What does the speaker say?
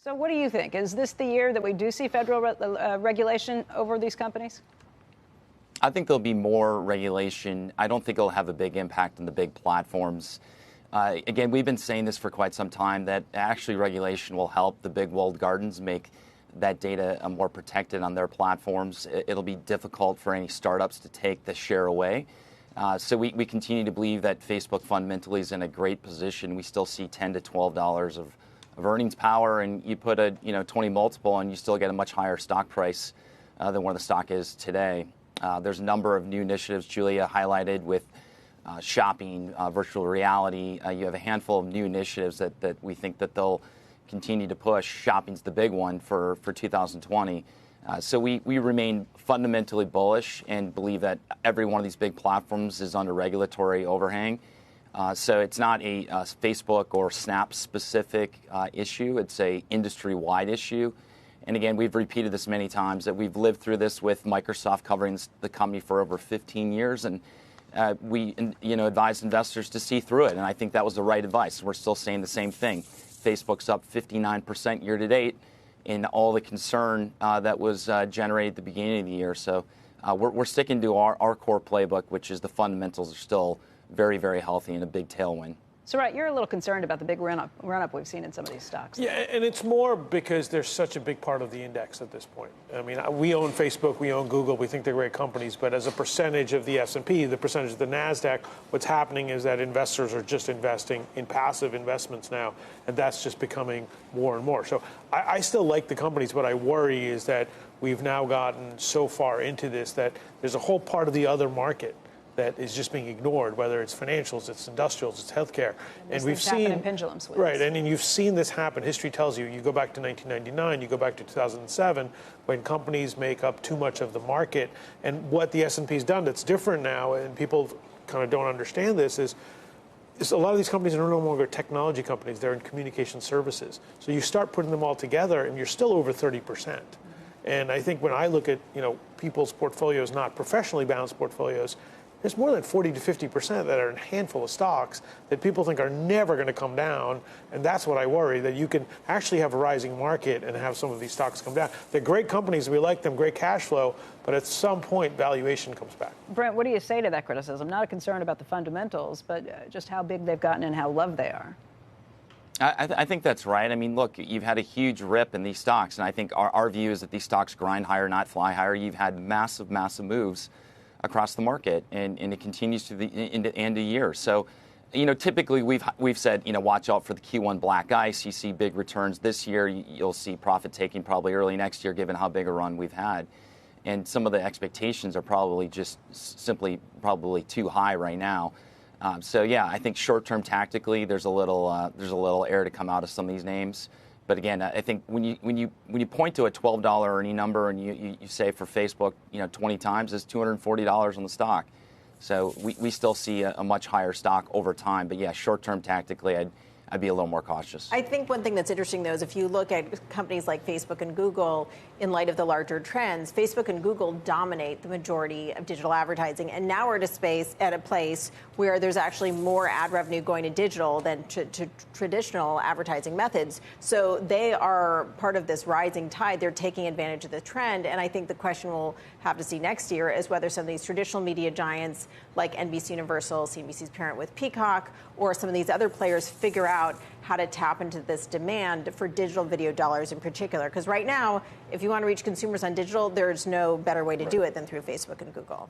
So what do you think? Is this the year that we do see federal regulation over these companies? I think there'll be more regulation. I don't think it'll have a big impact on the big platforms. Again, we've been saying this for quite some time, that actually regulation will help the big walled gardens make that data more protected on their platforms. It'll be difficult for any startups to take the share away. So we continue to believe that Facebook fundamentally is in a great position. We still see $10 to $12 of earnings power, and you put a 20 multiple and you still get a much higher stock price than where the stock is today. There's a number of new initiatives Julia highlighted with shopping, virtual reality. You have a handful of new initiatives that we think that they'll continue to push. Shopping's the big one for 2020. So we remain fundamentally bullish and believe that every one of these big platforms is under regulatory overhang. So it's not a Facebook or Snap specific issue. It's a industry-wide issue. And again, we've repeated this many times that we've lived through this with Microsoft covering the company for over 15 years. And we advise investors to see through it. And I think that was the right advice. We're still saying the same thing. Facebook's up 59% year to date in all the concern that was generated at the beginning of the year. So we're sticking to our core playbook, which is the fundamentals are still very, very healthy and a big tailwind. So, right, you're a little concerned about the big run-up we've seen in some of these stocks. Yeah, and it's more because they're such a big part of the index at this point. I mean, we own Facebook, we own Google, we think they're great companies, but as a percentage of the S&P, the percentage of the NASDAQ, what's happening is that investors are just investing in passive investments now, and that's just becoming more and more. So I still like the companies, but I worry is that we've now gotten so far into this that there's a whole part of the other market that is just being ignored, whether it's financials, it's industrials, it's healthcare. And we've seen in pendulum swings. Right, and you've seen this happen. History tells you, you go back to 1999, you go back to 2007, when companies make up too much of the market. And what the S&P's done that's different now, and people kind of don't understand this, is a lot of these companies are no longer technology companies, they're in communication services. So you start putting them all together and you're still over 30%. And I think when I look at people's portfolios, not professionally balanced portfolios, there's more than 40 to 50% that are in a handful of stocks that people think are never going to come down. And that's what I worry, that you can actually have a rising market and have some of these stocks come down. They're great companies. We like them, great cash flow. But at some point, valuation comes back. Brent, what do you say to that criticism? Not a concern about the fundamentals, but just how big they've gotten and how loved they are. I think that's right. I mean, look, you've had a huge rip in these stocks. And I think our view is that these stocks grind higher, not fly higher. You've had massive, massive moves across the market, and it continues to the end of year. So, typically we've said, watch out for the Q1 black ice. You see big returns this year. You'll see profit taking probably early next year, given how big a run we've had. And some of the expectations are probably just simply probably too high right now. So yeah, I think short-term tactically, there's a little air to come out of some of these names. But again, I think when you point to a $12 earning number and you say for Facebook, 20 times is $240 on the stock. So we still see a much higher stock over time. But yeah, short-term tactically, I'd be a little more cautious. I think one thing that's interesting, though, is if you look at companies like Facebook and Google, in light of the larger trends, Facebook and Google dominate the majority of digital advertising. And now we're at a place where there's actually more ad revenue going to digital than to traditional advertising methods. So they are part of this rising tide. They're taking advantage of the trend. And I think the question we'll have to see next year is whether some of these traditional media giants like NBC Universal, CNBC's parent with Peacock, or some of these other players figure out how to tap into this demand for digital video dollars in particular. Because right now, if you want to reach consumers on digital, there's no better way to do it than through Facebook and Google.